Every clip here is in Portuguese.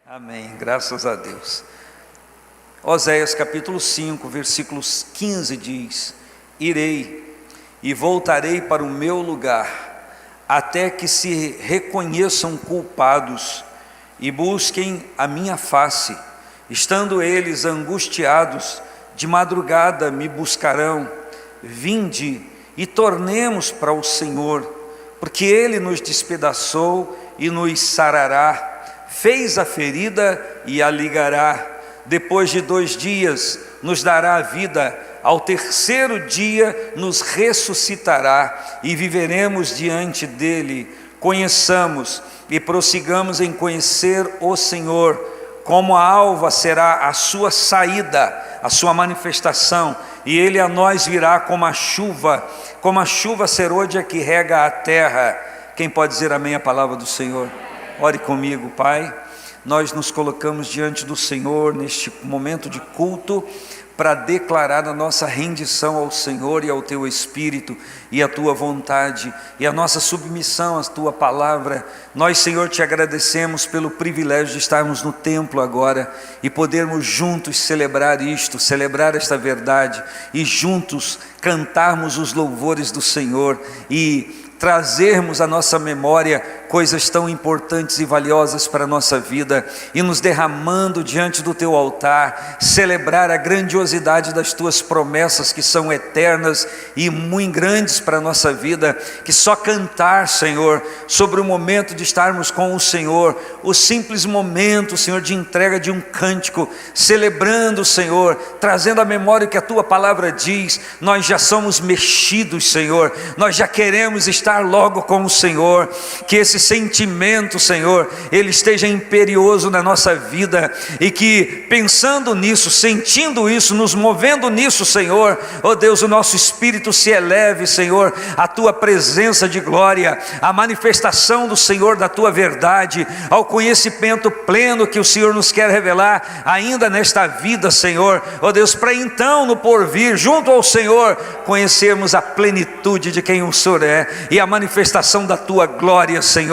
Amém, graças a Deus. Oséias capítulo 5, versículos 15 diz: Irei e voltarei para o meu lugar, até que se reconheçam culpados e busquem a minha face. Estando eles angustiados, de madrugada me buscarão. Vinde e tornemos para o Senhor, porque Ele nos despedaçou e nos sarará. Fez a ferida e a ligará. Depois de 2 dias nos dará a vida. Ao terceiro dia nos ressuscitará e viveremos diante dele. Conheçamos e prossigamos em conhecer o Senhor. Como a alva será a sua saída, a sua manifestação, e ele a nós virá como a chuva serôdia que rega a terra. Quem pode dizer amém à palavra do Senhor? Ore comigo. Pai, nós nos colocamos diante do Senhor neste momento de culto para declarar a nossa rendição ao Senhor e ao Teu Espírito e à Tua vontade e a nossa submissão à Tua palavra. Nós, Senhor, Te agradecemos pelo privilégio de estarmos no templo agora e podermos juntos celebrar isto, celebrar esta verdade e juntos cantarmos os louvores do Senhor e trazermos à nossa memória coisas tão importantes e valiosas para a nossa vida e nos derramando diante do Teu altar, celebrar a grandiosidade das Tuas promessas que são eternas e muito grandes para a nossa vida, que só cantar, Senhor, sobre o momento de estarmos com o Senhor, o simples momento, Senhor, de entrega de um cântico, celebrando, Senhor, trazendo à memória o que a Tua palavra diz, nós já somos mexidos, Senhor, nós já queremos estar logo com o Senhor, que esse sentimento, Senhor, ele esteja imperioso na nossa vida e que pensando nisso, sentindo isso, nos movendo nisso, Senhor, ó Deus, o nosso espírito se eleve, Senhor, à Tua presença de glória, à manifestação do Senhor da Tua verdade, ao conhecimento pleno que o Senhor nos quer revelar ainda nesta vida, Senhor, ó Deus, para então no porvir, junto ao Senhor, conhecermos a plenitude de quem o Senhor é e a manifestação da Tua glória, Senhor.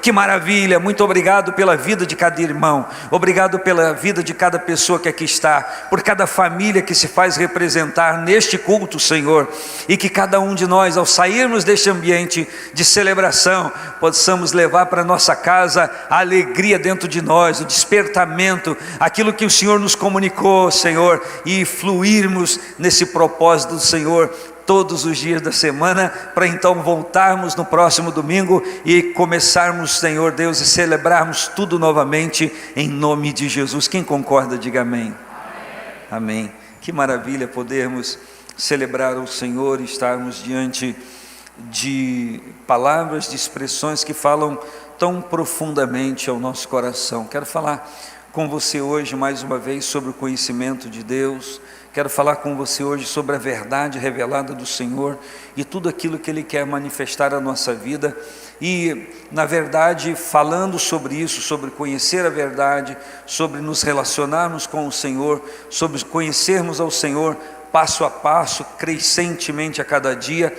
Que maravilha, muito obrigado pela vida de cada irmão, obrigado pela vida de cada pessoa que aqui está, por cada família que se faz representar neste culto, Senhor, e que cada um de nós, ao sairmos deste ambiente de celebração, possamos levar para nossa casa a alegria dentro de nós, o despertamento, aquilo que o Senhor nos comunicou, Senhor, e fluirmos nesse propósito do Senhor todos os dias da semana, para então voltarmos no próximo domingo e começarmos, Senhor Deus, e celebrarmos tudo novamente em nome de Jesus. Quem concorda, diga amém. Amém. Que maravilha podermos celebrar o Senhor e estarmos diante de palavras, de expressões que falam tão profundamente ao nosso coração. Quero falar com você hoje mais uma vez sobre o conhecimento de Deus. Quero falar com você hoje sobre a verdade revelada do Senhor e tudo aquilo que Ele quer manifestar à nossa vida. E, na verdade, falando sobre isso, sobre conhecer a verdade, sobre nos relacionarmos com o Senhor, sobre conhecermos ao Senhor passo a passo, crescentemente a cada dia,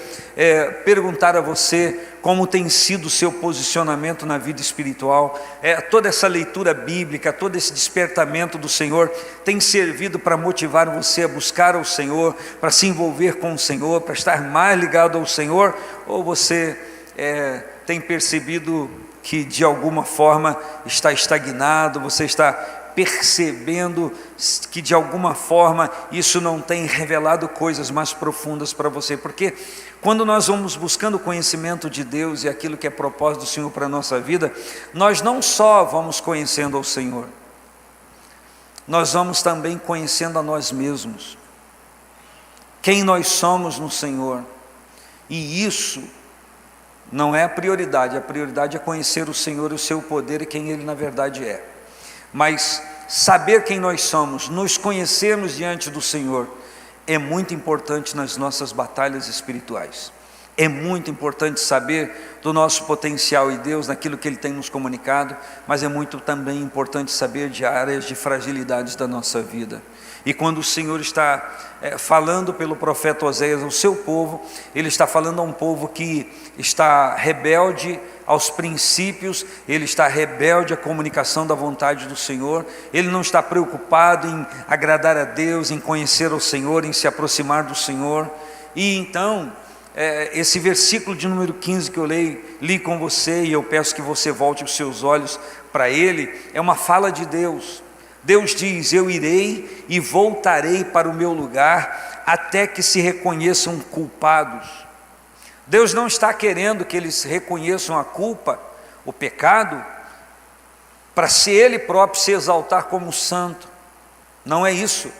perguntar a você como tem sido o seu posicionamento na vida espiritual, toda essa leitura bíblica, todo esse despertamento do Senhor tem servido para motivar você a buscar ao Senhor, para se envolver com o Senhor, para estar mais ligado ao Senhor, ou você tem percebido que de alguma forma está estagnado, você está percebendo que de alguma forma isso não tem revelado coisas mais profundas para você, porque quando nós vamos buscando o conhecimento de Deus e aquilo que é propósito do Senhor para a nossa vida, nós não só vamos conhecendo ao Senhor, nós vamos também conhecendo a nós mesmos, quem nós somos no Senhor, e isso não é a prioridade é conhecer o Senhor e o seu poder e quem Ele na verdade é. Mas saber quem nós somos, nos conhecermos diante do Senhor, é muito importante nas nossas batalhas espirituais. É muito importante saber do nosso potencial em Deus, naquilo que Ele tem nos comunicado, mas é muito também importante saber de áreas de fragilidades da nossa vida. E quando o Senhor está falando pelo profeta Oséias ao seu povo, Ele está falando a um povo que está rebelde aos princípios, ele está rebelde à comunicação da vontade do Senhor, ele não está preocupado em agradar a Deus, em conhecer o Senhor, em se aproximar do Senhor. E então, esse versículo de número 15 que eu li com você, e eu peço que você volte os seus olhos para ele, é uma fala de Deus. Deus diz: eu irei e voltarei para o meu lugar, até que se reconheçam culpados. Deus não está querendo que eles reconheçam a culpa, o pecado, para se Ele próprio se exaltar como santo. Não é isso.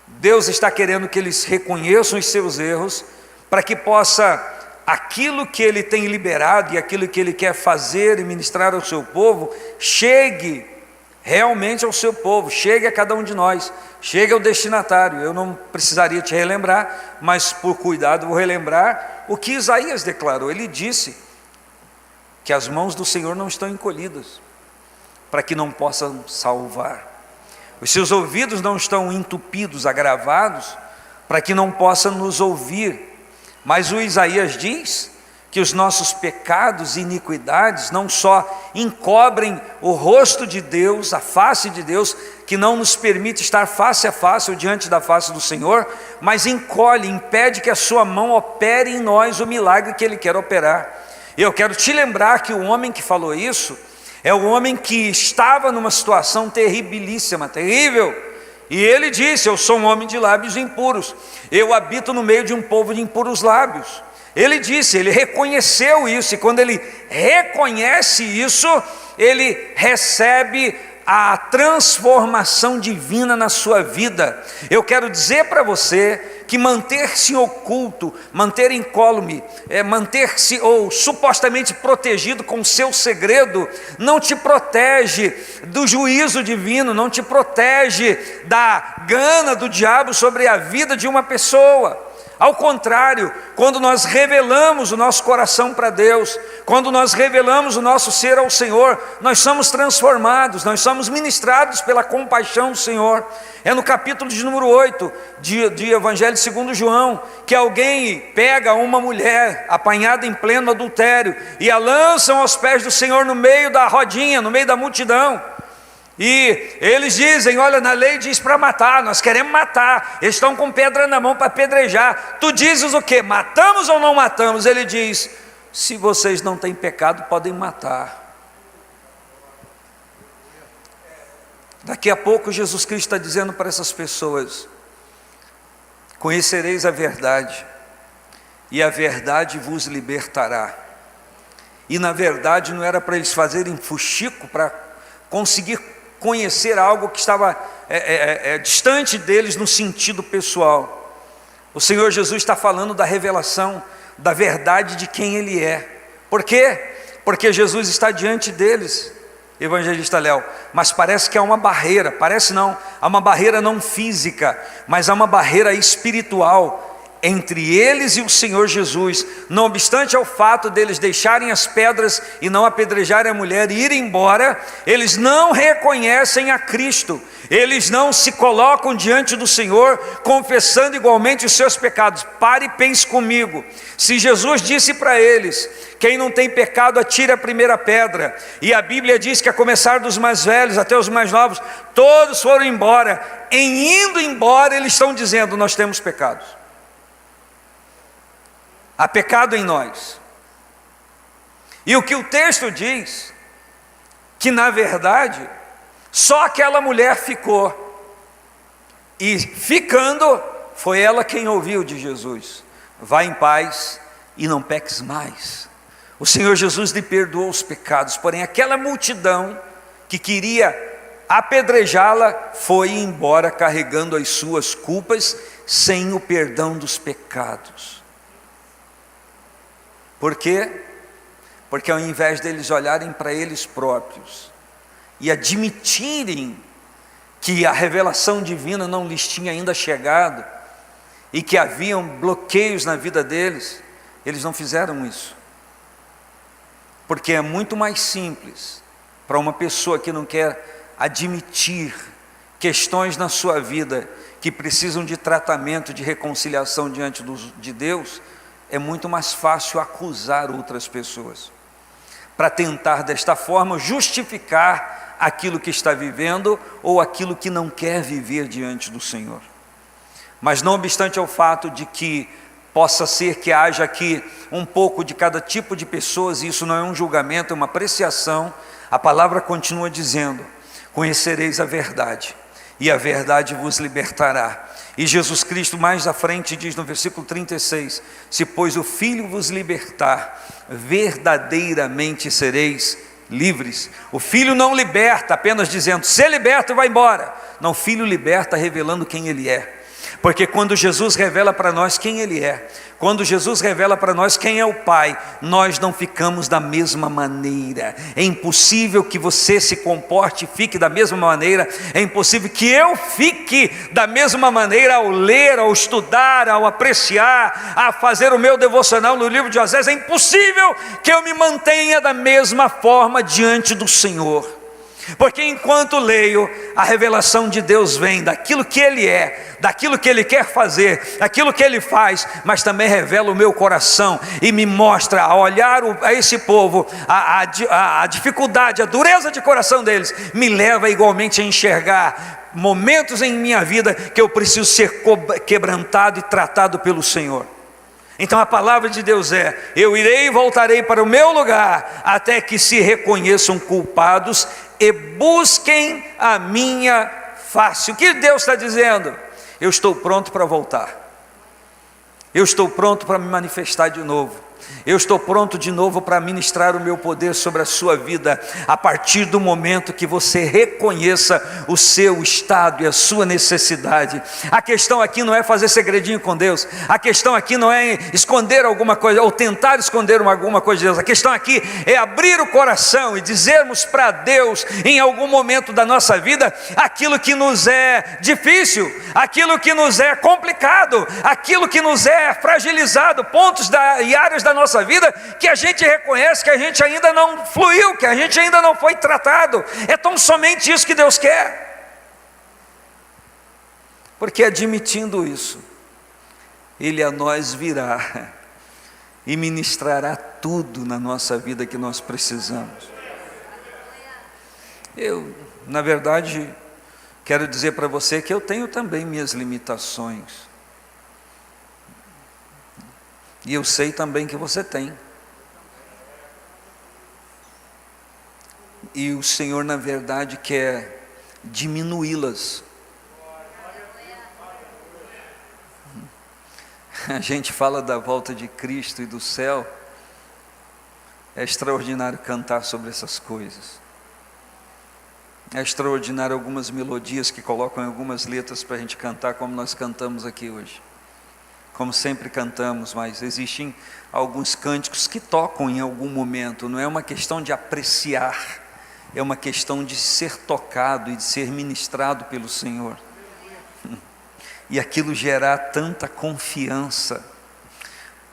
Deus está querendo que eles reconheçam os seus erros, para que possa, aquilo que Ele tem liberado e aquilo que Ele quer fazer e ministrar ao seu povo, chegue realmente ao seu povo, chegue a cada um de nós, chegue ao destinatário. Eu não precisaria te relembrar, mas por cuidado vou relembrar o que Isaías declarou. Ele disse que as mãos do Senhor não estão encolhidas, para que não possam salvar. Os seus ouvidos não estão entupidos, agravados, para que não possam nos ouvir. Mas o Isaías diz que os nossos pecados e iniquidades não só encobrem o rosto de Deus, a face de Deus, que não nos permite estar face a face ou diante da face do Senhor, mas encolhe, impede que a sua mão opere em nós o milagre que Ele quer operar. Eu quero te lembrar que o homem que falou isso é o homem que estava numa situação terribilíssima, terrível, e ele disse: eu sou um homem de lábios impuros, eu habito no meio de um povo de impuros lábios. Ele disse, ele reconheceu isso, e quando ele reconhece isso, ele recebe a transformação divina na sua vida. Eu quero dizer para você que manter-se oculto, manter incólume, manter-se ou supostamente protegido com o seu segredo, não te protege do juízo divino, não te protege da gana do diabo sobre a vida de uma pessoa. Ao contrário, quando nós revelamos o nosso coração para Deus, quando nós revelamos o nosso ser ao Senhor, nós somos transformados, nós somos ministrados pela compaixão do Senhor. É no capítulo de número 8 de Evangelho segundo João, que alguém pega uma mulher apanhada em pleno adultério e a lançam aos pés do Senhor no meio da rodinha, no meio da multidão. E eles dizem: olha, na lei diz para matar, nós queremos matar, eles estão com pedra na mão para apedrejar. Tu dizes o quê? Matamos ou não matamos? Ele diz: se vocês não têm pecado, podem matar. Daqui a pouco Jesus Cristo está dizendo para essas pessoas: conhecereis a verdade, e a verdade vos libertará. E na verdade não era para eles fazerem fuxico para conseguir conhecer algo que estava distante deles no sentido pessoal. O Senhor Jesus está falando da revelação, da verdade de quem Ele é. Por quê? Porque Jesus está diante deles, evangelista Léo, mas parece que há uma barreira, parece não, há uma barreira não física, mas há uma barreira espiritual entre eles e o Senhor Jesus. Não obstante ao fato deles deixarem as pedras e não apedrejarem a mulher e irem embora, eles não reconhecem a Cristo, eles não se colocam diante do Senhor confessando igualmente os seus pecados. Pare e pense comigo. Se Jesus disse para eles: quem não tem pecado atire a primeira pedra, e a Bíblia diz que a começar dos mais velhos até os mais novos, todos foram embora. Em indo embora eles estão dizendo: nós temos pecados. Há pecado em nós. E o que o texto diz, que na verdade, só aquela mulher ficou. E ficando, foi ela quem ouviu de Jesus: vá em paz e não peques mais. O Senhor Jesus lhe perdoou os pecados, porém aquela multidão que queria apedrejá-la foi embora carregando as suas culpas, sem o perdão dos pecados. Por quê? Porque ao invés deles olharem para eles próprios e admitirem que a revelação divina não lhes tinha ainda chegado e que haviam bloqueios na vida deles, eles não fizeram isso. Porque é muito mais simples para uma pessoa que não quer admitir questões na sua vida que precisam de tratamento, de reconciliação diante de Deus, é muito mais fácil acusar outras pessoas, para tentar desta forma justificar aquilo que está vivendo ou aquilo que não quer viver diante do Senhor. Mas não obstante ao fato de que possa ser que haja aqui um pouco de cada tipo de pessoas, e isso não é um julgamento, é uma apreciação, a palavra continua dizendo: conhecereis a verdade, e a verdade vos libertará. E Jesus Cristo mais à frente diz no versículo 36, se pois o Filho vos libertar, verdadeiramente sereis livres. O Filho não liberta apenas dizendo, ser liberto e vai embora. Não, o Filho liberta revelando quem Ele é. Porque quando Jesus revela para nós quem Ele é, quando Jesus revela para nós quem é o Pai, nós não ficamos da mesma maneira. É impossível que você se comporte e fique da mesma maneira. É impossível que eu fique da mesma maneira ao ler, ao estudar, ao apreciar, a fazer o meu devocional no livro de Osés. É impossível que eu me mantenha da mesma forma diante do Senhor. Porque enquanto leio, a revelação de Deus vem daquilo que Ele é, daquilo que Ele quer fazer, daquilo que Ele faz, mas também revela o meu coração e me mostra, a olhar a esse povo, a dificuldade, a dureza de coração deles, me leva igualmente a enxergar momentos em minha vida que eu preciso ser quebrantado e tratado pelo Senhor. Então a palavra de Deus é: eu irei e voltarei para o meu lugar, até que se reconheçam culpados e busquem a minha face. O que Deus está dizendo? Eu estou pronto para voltar, eu estou pronto para me manifestar de novo, eu estou pronto de novo para ministrar o meu poder sobre a sua vida, a partir do momento que você reconheça o seu estado e a sua necessidade. A questão aqui não é fazer segredinho com Deus, a questão aqui não é esconder alguma coisa, ou tentar esconder alguma coisa de Deus. A questão aqui é abrir o coração e dizermos para Deus, em algum momento da nossa vida, aquilo que nos é difícil, aquilo que nos é complicado, aquilo que nos é fragilizado, pontos e áreas da nossa vida que a gente reconhece que a gente ainda não fluiu, que a gente ainda não foi tratado. É tão somente isso que Deus quer, porque admitindo isso, Ele a nós virá e ministrará tudo na nossa vida que nós precisamos. Eu, na verdade, quero dizer para você que eu tenho também minhas limitações. E eu sei também que você tem. E o Senhor, na verdade, quer diminuí-las. A gente fala da volta de Cristo e do céu. É extraordinário cantar sobre essas coisas. É extraordinário algumas melodias que colocam algumas letras para a gente cantar, como nós cantamos aqui hoje. Como sempre cantamos, mas existem alguns cânticos que tocam em algum momento. Não é uma questão de apreciar, é uma questão de ser tocado e de ser ministrado pelo Senhor. E aquilo gerar tanta confiança,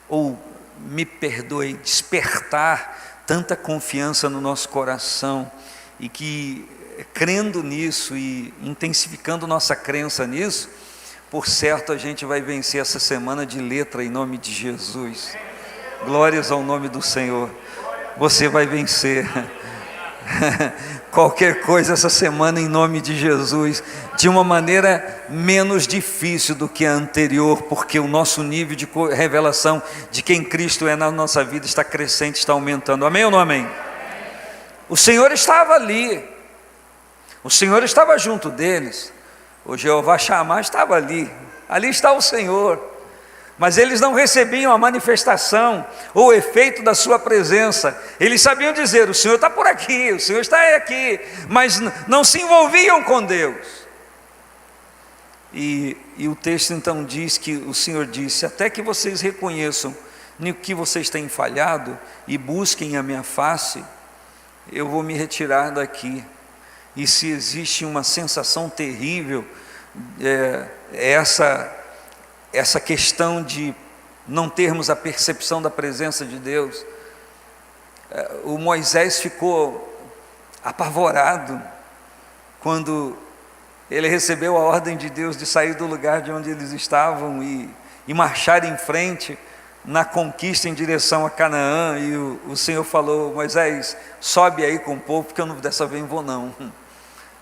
ou, me perdoe, despertar tanta confiança no nosso coração, e que, crendo nisso e intensificando nossa crença nisso, por certo a gente vai vencer essa semana de letra em nome de Jesus. Glórias ao nome do Senhor. Você vai vencer qualquer coisa essa semana em nome de Jesus, de uma maneira menos difícil do que a anterior, porque o nosso nível de revelação de quem Cristo é na nossa vida está crescente, está aumentando. Amém ou não amém? O Senhor estava ali, o Senhor estava junto deles. O Jeová Shammah estava ali está o Senhor, mas eles não recebiam a manifestação ou o efeito da sua presença. Eles sabiam dizer, o Senhor está por aqui, o Senhor está aqui, mas não se envolviam com Deus. E o texto então diz que o Senhor disse, até que vocês reconheçam no que vocês têm falhado e busquem a minha face, eu vou me retirar daqui. E se existe uma sensação terrível, essa questão de não termos a percepção da presença de Deus. O Moisés ficou apavorado quando ele recebeu a ordem de Deus de sair do lugar de onde eles estavam e marchar em frente na conquista em direção a Canaã. E o Senhor falou: Moisés, sobe aí com o povo, porque dessa vez não vou não.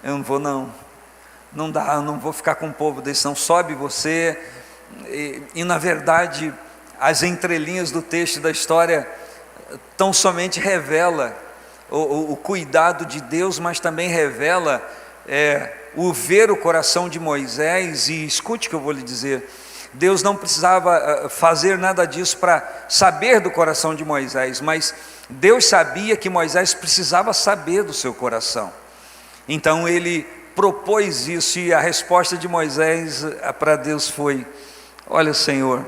Eu não vou não. Não dá, eu não vou ficar com o povo desse não. Sobe você. E na verdade, as entrelinhas do texto da história tão somente revela o cuidado de Deus, mas também revela o ver o coração de Moisés. E escute o que eu vou lhe dizer: Deus não precisava fazer nada disso para saber do coração de Moisés, mas Deus sabia que Moisés precisava saber do seu coração. Então ele propôs isso, e a resposta de Moisés para Deus foi: olha, Senhor,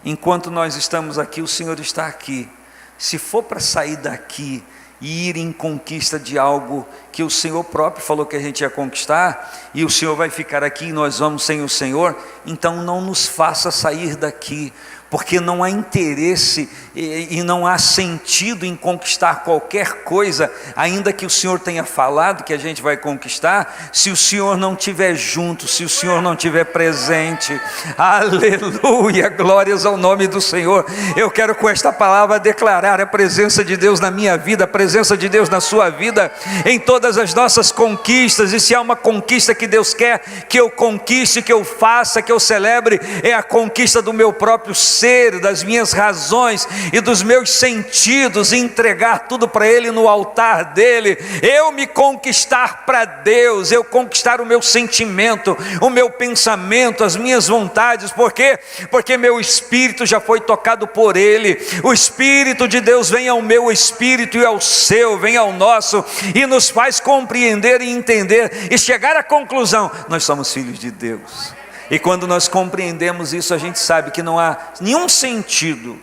enquanto nós estamos aqui, o Senhor está aqui. Se for para sair daqui e ir em conquista de algo que o Senhor próprio falou que a gente ia conquistar, e o Senhor vai ficar aqui e nós vamos sem o Senhor, então não nos faça sair daqui, porque não há interesse e não há sentido em conquistar qualquer coisa, ainda que o Senhor tenha falado que a gente vai conquistar, se o Senhor não estiver junto, se o Senhor não estiver presente. Aleluia, glórias ao nome do Senhor. Eu quero com esta palavra declarar a presença de Deus na minha vida, a presença de Deus na sua vida, em todas as nossas conquistas. E se há uma conquista que Deus quer que eu conquiste, que eu faça, que eu celebre, é a conquista do meu próprio ser, das minhas razões e dos meus sentidos, e entregar tudo para Ele no altar dele. Eu me conquistar para Deus, eu conquistar o meu sentimento, o meu pensamento, as minhas vontades. Por quê? Porque meu espírito já foi tocado por Ele. O Espírito de Deus vem ao meu espírito e ao seu, vem ao nosso, e nos faz compreender e entender e chegar à conclusão: nós somos filhos de Deus. E quando nós compreendemos isso, a gente sabe que não há nenhum sentido,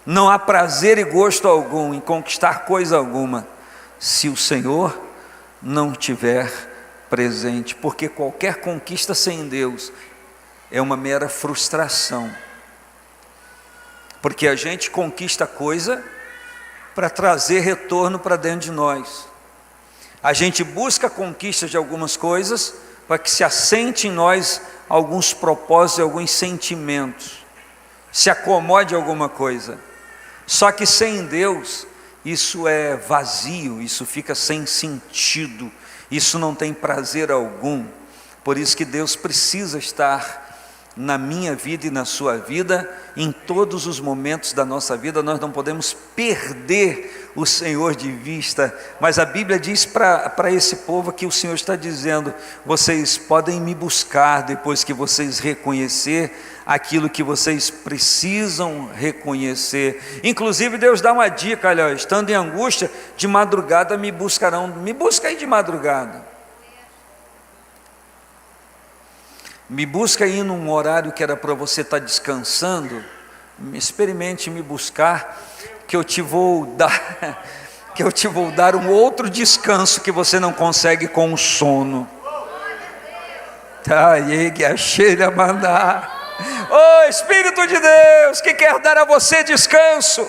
não há prazer e gosto algum em conquistar coisa alguma, se o Senhor não estiver presente, porque qualquer conquista sem Deus é uma mera frustração, porque a gente conquista coisa para trazer retorno para dentro de nós. A gente busca conquista de algumas coisas para que se assente em nós alguns propósitos, alguns sentimentos, se acomode alguma coisa. Só que sem Deus, isso é vazio, isso fica sem sentido, isso não tem prazer algum. Por isso que Deus precisa estar na minha vida e na sua vida, em todos os momentos da nossa vida. Nós não podemos perder o Senhor de vista, mas a Bíblia diz para esse povo que o Senhor está dizendo: vocês podem me buscar depois que vocês reconhecer aquilo que vocês precisam reconhecer. Inclusive Deus dá uma dica: olha, estando em angústia, de madrugada me buscarão. Me busca aí de madrugada. Me busca aí num horário que era para você estar descansando. Experimente me buscar, que eu te vou dar um outro descanso que você não consegue com o sono. Oh Espírito de Deus, que quer dar a você descanso,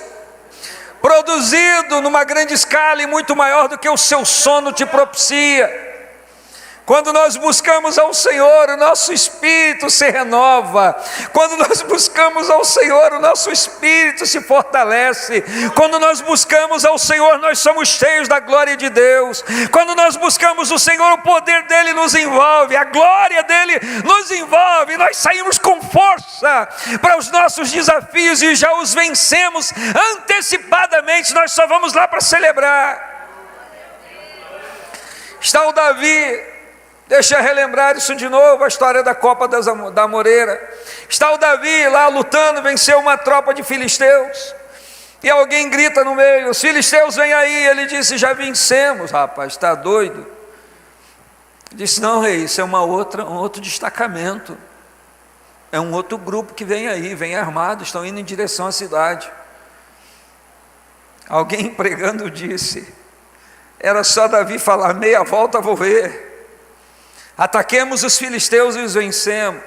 produzido numa grande escala e muito maior do que o seu sono te propicia. Quando nós buscamos ao Senhor, o nosso espírito se renova. Quando nós buscamos ao Senhor, o nosso espírito se fortalece. Quando nós buscamos ao Senhor, nós somos cheios da glória de Deus. Quando nós buscamos o Senhor, o poder dele nos envolve, a glória dele nos envolve. Nós saímos com força para os nossos desafios e já os vencemos antecipadamente. Nós só vamos lá para celebrar. Está o Davi. Deixa eu relembrar isso de novo, a história da Copa da Amoreira. Está o Davi lá lutando, venceu uma tropa de filisteus, e alguém grita no meio: os filisteus vêm aí. Ele disse: já vencemos. Rapaz, está doido? Ele disse: não, rei, isso é um outro destacamento, é um outro grupo que vem aí, vem armado, estão indo em direção à cidade. Alguém pregando disse: era só Davi falar: meia volta vou ver. Ataquemos os filisteus e os vencemos.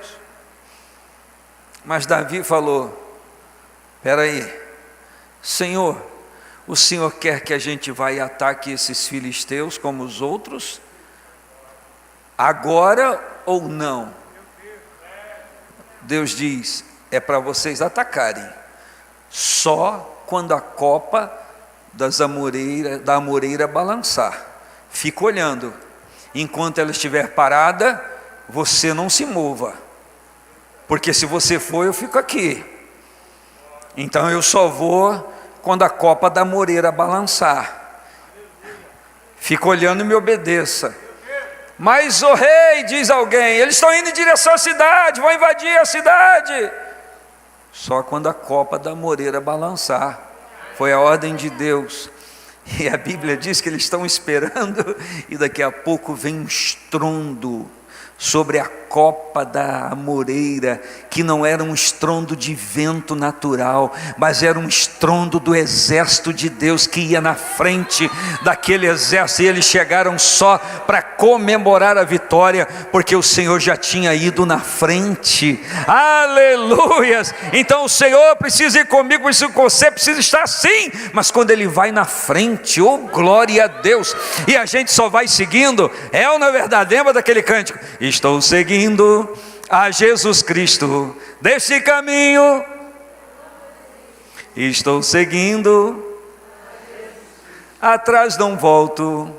Mas Davi falou: Espera aí, Senhor, o Senhor quer que a gente vá e ataque esses filisteus como os outros? Agora ou não? Deus diz, é para vocês atacarem, só quando a copa da amoreira balançar. Fica olhando, enquanto ela estiver parada, você não se mova, porque se você for, eu fico aqui. Então eu só vou quando a copa da amoreira balançar. Fica olhando e me obedeça. Mas o rei, diz alguém, eles estão indo em direção à cidade, vão invadir a cidade. Só quando a copa da amoreira balançar. Foi a ordem de Deus. E a Bíblia diz que eles estão esperando, e daqui a pouco vem um estrondo sobre a copa da amoreira, que não era um estrondo de vento natural, mas era um estrondo do exército de Deus que ia na frente daquele exército, e eles chegaram só para comemorar a vitória, porque o Senhor já tinha ido na frente. Aleluias! Então o Senhor precisa ir comigo, você precisa estar sim, mas quando Ele vai na frente, oh glória a Deus, e a gente só vai seguindo, é ou não é verdade? Lembra daquele cântico? Estou seguindo a Jesus Cristo, desse caminho, estou seguindo, atrás não volto.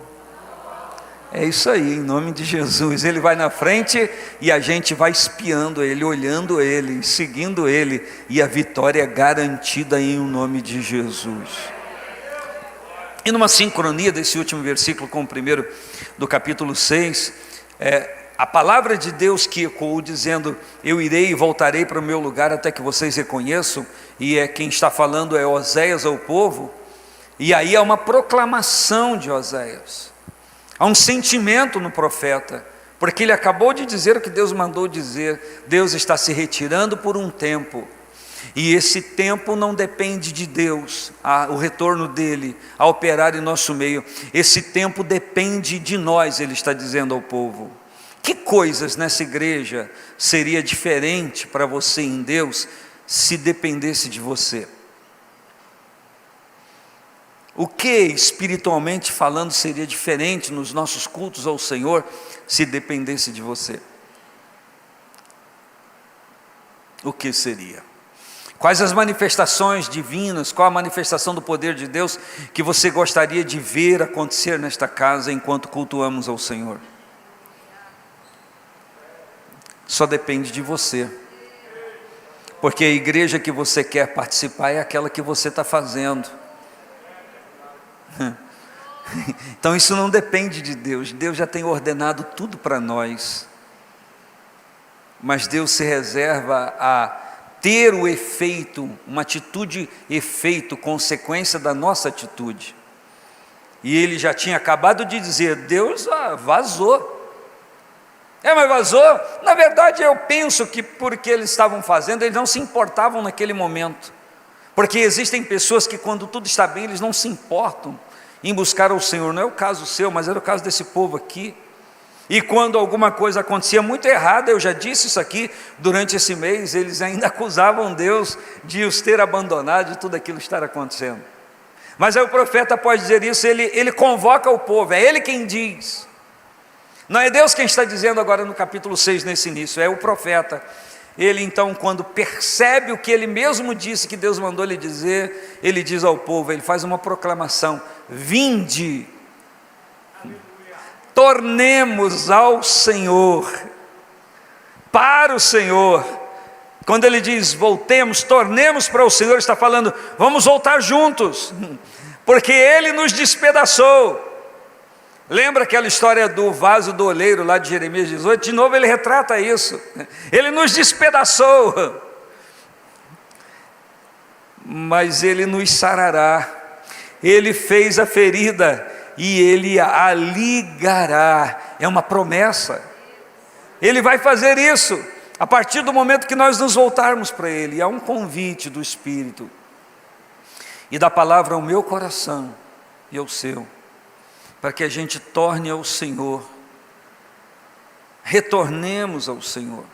É isso aí, em nome de Jesus. Ele vai na frente e a gente vai espiando Ele, olhando Ele, seguindo Ele, e a vitória é garantida em nome de Jesus. E numa sincronia desse último versículo com o primeiro do capítulo 6, a palavra de Deus que ecoou dizendo, eu irei e voltarei para o meu lugar até que vocês reconheçam, e quem está falando é Oséias ao povo, e aí há uma proclamação de Oséias, há um sentimento no profeta, porque ele acabou de dizer o que Deus mandou dizer. Deus está se retirando por um tempo, e esse tempo não depende de Deus, o retorno dele a operar em nosso meio, esse tempo depende de nós, ele está dizendo ao povo. Que coisas nessa igreja seria diferente para você em Deus se dependesse de você? O que espiritualmente falando seria diferente nos nossos cultos ao Senhor se dependesse de você? O que seria? Quais as manifestações divinas, qual a manifestação do poder de Deus que você gostaria de ver acontecer nesta casa enquanto cultuamos ao Senhor? Só depende de você, porque a igreja que você quer participar é aquela que você está fazendo. Então isso não depende de Deus, Deus já tem ordenado tudo para nós, mas Deus se reserva a ter o efeito, uma atitude, efeito, consequência da nossa atitude. E ele já tinha acabado de dizer, Deus vazou. Mas vazou? Na verdade eu penso que porque eles estavam fazendo, eles não se importavam naquele momento, porque existem pessoas que quando tudo está bem, eles não se importam em buscar o Senhor. Não é o caso seu, mas era o caso desse povo aqui. E quando alguma coisa acontecia muito errada, eu já disse isso aqui, durante esse mês, eles ainda acusavam Deus de os ter abandonado, de tudo aquilo estar acontecendo. Mas aí o profeta pode dizer isso, ele convoca o povo, é ele quem diz. Não é Deus quem está dizendo agora no capítulo 6, nesse início, é o profeta. Ele então, quando percebe o que ele mesmo disse que Deus mandou lhe dizer, ele diz ao povo, ele faz uma proclamação, vinde, tornemos ao Senhor, para o Senhor. Quando ele diz voltemos, tornemos para o Senhor, ele está falando, vamos voltar juntos, porque Ele nos despedaçou. Lembra aquela história do vaso do oleiro lá de Jeremias 18? De novo ele retrata isso, Ele nos despedaçou, mas Ele nos sarará, Ele fez a ferida e Ele a ligará. É uma promessa, Ele vai fazer isso a partir do momento que nós nos voltarmos para Ele. Há um convite do Espírito e da palavra ao meu coração e ao seu, para que a gente torne ao Senhor, retornemos ao Senhor.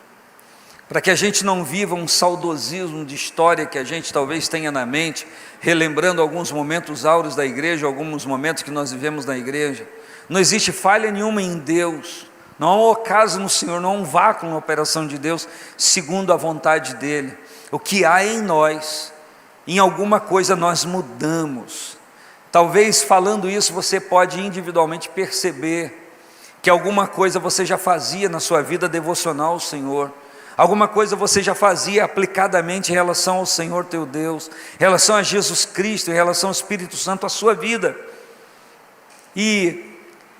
para que a gente não viva um saudosismo de história que a gente talvez tenha na mente, relembrando alguns momentos áureos da igreja, alguns momentos que nós vivemos na igreja. Não existe falha nenhuma em Deus, não há um ocaso no Senhor, não há um vácuo na operação de Deus, segundo a vontade dEle. O que há em nós, em alguma coisa nós mudamos. Talvez falando isso você pode individualmente perceber que alguma coisa você já fazia na sua vida devocional ao Senhor, alguma coisa você já fazia aplicadamente em relação ao Senhor teu Deus, em relação a Jesus Cristo, em relação ao Espírito Santo, a sua vida. E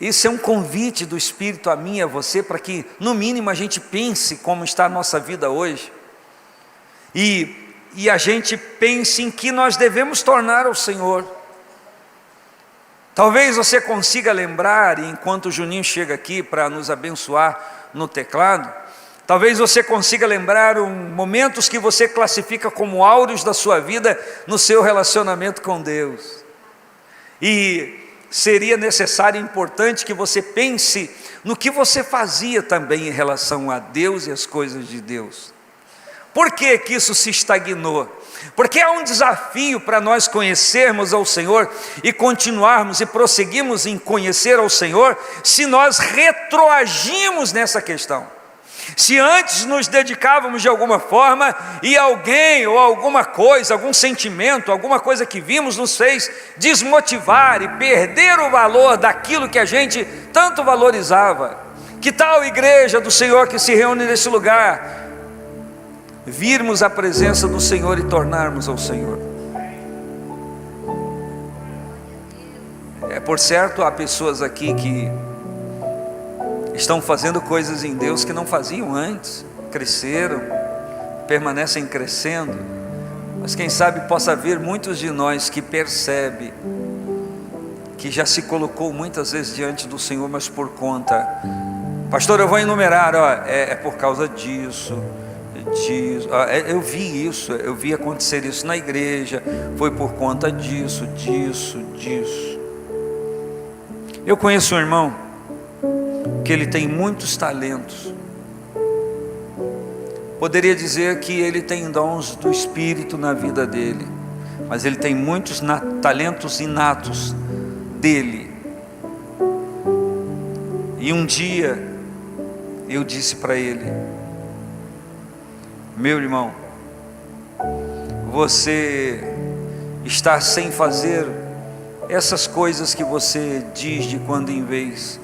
isso é um convite do Espírito a mim e a você, para que no mínimo a gente pense como está a nossa vida hoje, e a gente pense em que nós devemos tornar ao Senhor. Talvez você consiga lembrar, enquanto o Juninho chega aqui para nos abençoar no teclado, talvez você consiga lembrar momentos que você classifica como áureos da sua vida no seu relacionamento com Deus. E seria necessário e importante que você pense no que você fazia também em relação a Deus e as coisas de Deus. Por que que isso se estagnou? Porque há um desafio para nós conhecermos ao Senhor e continuarmos e prosseguirmos em conhecer ao Senhor, se nós retroagimos nessa questão. Se antes nos dedicávamos de alguma forma e alguém ou alguma coisa, algum sentimento, alguma coisa que vimos nos fez desmotivar e perder o valor daquilo que a gente tanto valorizava. Que tal, igreja do Senhor que se reúne nesse lugar, virmos a presença do Senhor e tornarmos ao Senhor? Por certo, há pessoas aqui que estão fazendo coisas em Deus que não faziam antes, cresceram, permanecem crescendo, mas quem sabe possa haver muitos de nós que percebe que já se colocou muitas vezes diante do Senhor, mas por conta, pastor, eu vou enumerar, é por causa disso, eu vi isso, eu vi acontecer isso na igreja, foi por conta disso. Eu conheço um irmão que ele tem muitos talentos, poderia dizer que ele tem dons do Espírito na vida dele, mas ele tem muitos talentos inatos dele. E um dia eu disse para ele: meu irmão, você está sem fazer essas coisas que você diz de quando em vez,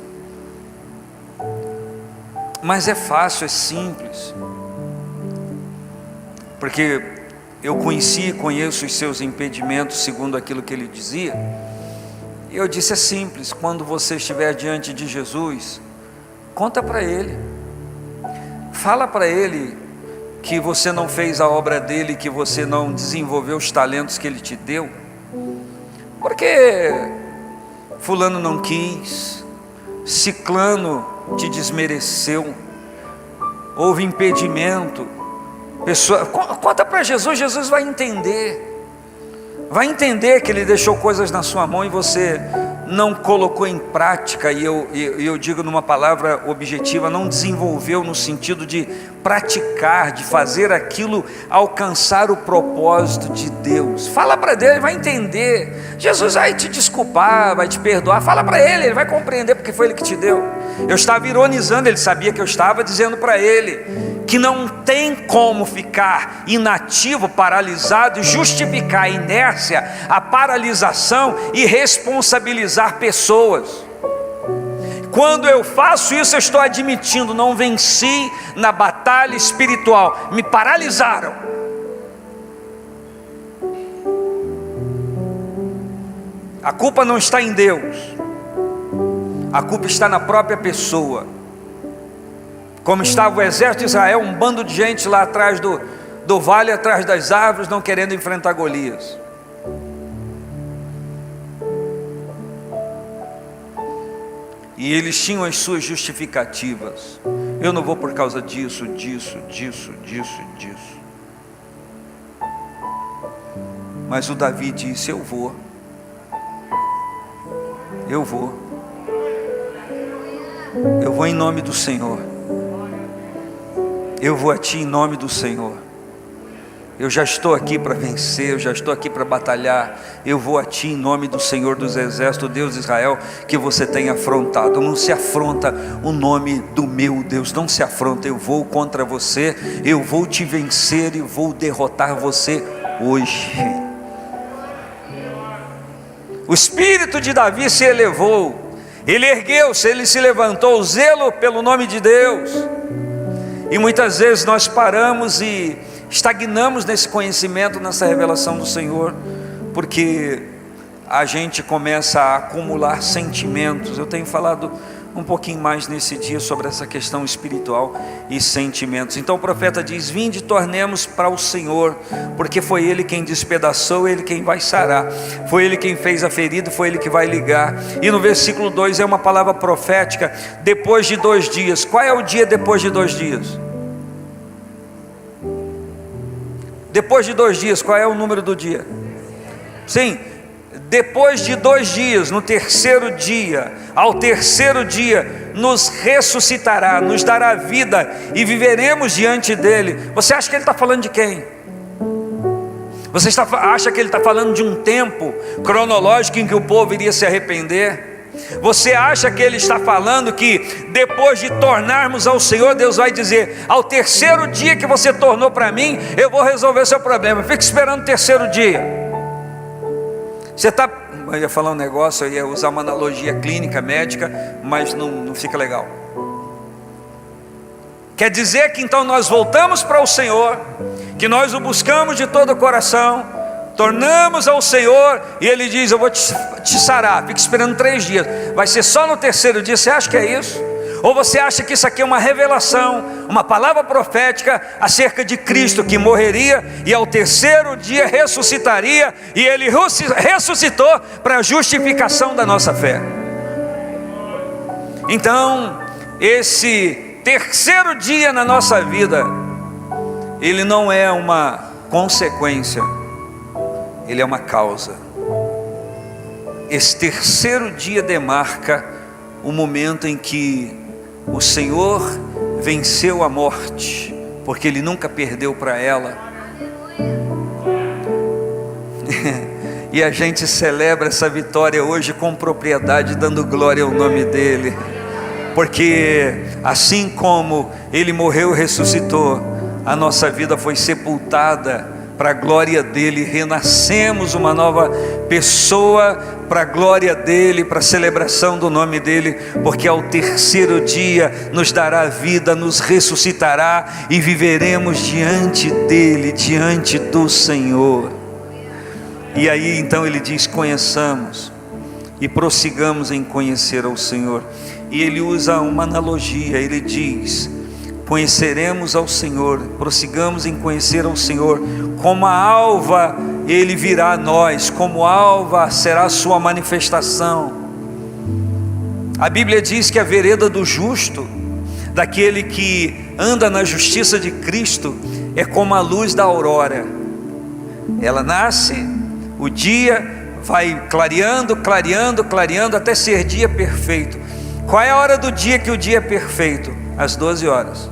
mas é fácil, é simples, porque eu conheci e conheço os seus impedimentos segundo aquilo que ele dizia. E eu disse: é simples, quando você estiver diante de Jesus, conta para ele, fala para ele que você não fez a obra dele, que você não desenvolveu os talentos que ele te deu, porque fulano não quis, ciclano te desmereceu, houve impedimento. Conta para Jesus, Jesus vai entender que ele deixou coisas na sua mão e você não colocou em prática, e eu digo numa palavra objetiva, não desenvolveu no sentido de praticar, de fazer aquilo alcançar o propósito de Deus. Fala para Deus, ele vai entender. Jesus vai te desculpar, vai te perdoar. Fala para ele vai compreender, porque foi ele que te deu. Eu estava ironizando, ele sabia que eu estava dizendo para ele que não tem como ficar inativo, paralisado e justificar a inércia, a paralisação e responsabilizar pessoas. Quando eu faço isso, eu estou admitindo: não venci na batalha espiritual, me paralisaram. A culpa não está em Deus, a culpa está na própria pessoa. Como estava o exército de Israel, um bando de gente lá atrás do vale, atrás das árvores, não querendo enfrentar Golias. E eles tinham as suas justificativas: eu não vou por causa disso. Mas o Davi disse: eu vou. Eu vou em nome do Senhor. eu vou a Ti em nome do Senhor. Eu já estou aqui para vencer, eu já estou aqui para batalhar. Eu vou a Ti em nome do Senhor dos Exércitos, Deus de Israel, que você tem afrontado. Não se afronta o nome do meu Deus, não se afronta. Eu vou contra você, eu vou te vencer e vou derrotar você hoje. O espírito de Davi se elevou, ele ergueu-se, ele se levantou, o zelo pelo nome de Deus. E muitas vezes nós paramos e estagnamos nesse conhecimento, nessa revelação do Senhor, porque a gente começa a acumular sentimentos. Eu tenho falado um pouquinho mais nesse dia sobre essa questão espiritual e sentimentos. Então o profeta diz: vinde, tornemos para o Senhor, porque foi Ele quem despedaçou, Ele quem vai sarar, foi Ele quem fez a ferida, foi Ele que vai ligar. E no versículo 2 é uma palavra profética: depois de 2 dias. Qual é o dia depois de 2 dias? Depois de 2 dias, qual é o número do dia? Sim, depois de 2 dias, no terceiro dia, ao terceiro dia, nos ressuscitará, nos dará vida e viveremos diante dele. Você acha que ele está falando de quem? Você acha que ele está falando de um tempo cronológico em que o povo iria se arrepender? Você acha que ele está falando que depois de tornarmos ao Senhor, Deus vai dizer: ao terceiro dia que você tornou para mim, eu vou resolver o seu problema? Fique esperando o terceiro dia. Você está... Eu ia falar um negócio, eu ia usar uma analogia clínica, médica, mas não fica legal. Quer dizer que então nós voltamos para o Senhor, que nós o buscamos de todo o coração, tornamos ao Senhor, e Ele diz: eu vou te sarar, fique esperando 3 dias, vai ser só no terceiro dia. Você acha que é isso? Ou você acha que isso aqui é uma revelação, uma palavra profética acerca de Cristo, que morreria e ao terceiro dia ressuscitaria, e Ele ressuscitou para a justificação da nossa fé? Então, esse terceiro dia na nossa vida, ele não é uma consequência, ele é uma causa. Esse terceiro dia demarca o momento em que o Senhor venceu a morte, porque Ele nunca perdeu para ela. E a gente celebra essa vitória hoje com propriedade, dando glória ao nome dEle, porque assim como Ele morreu e ressuscitou, a nossa vida foi sepultada para a glória dEle, renascemos uma nova pessoa para a glória dEle, para a celebração do nome dEle, porque ao terceiro dia nos dará vida, nos ressuscitará e viveremos diante dEle, diante do Senhor. E aí então ele diz: conheçamos e prossigamos em conhecer ao Senhor. E ele usa uma analogia, ele diz: conheceremos ao Senhor, prossigamos em conhecer ao Senhor, como a alva Ele virá a nós, como alva será a sua manifestação. A Bíblia diz que a vereda do justo, daquele que anda na justiça de Cristo, é como a luz da aurora. Ela nasce, o dia vai clareando, clareando, clareando, até ser dia perfeito. Qual é a hora do dia que o dia é perfeito? Às 12 horas,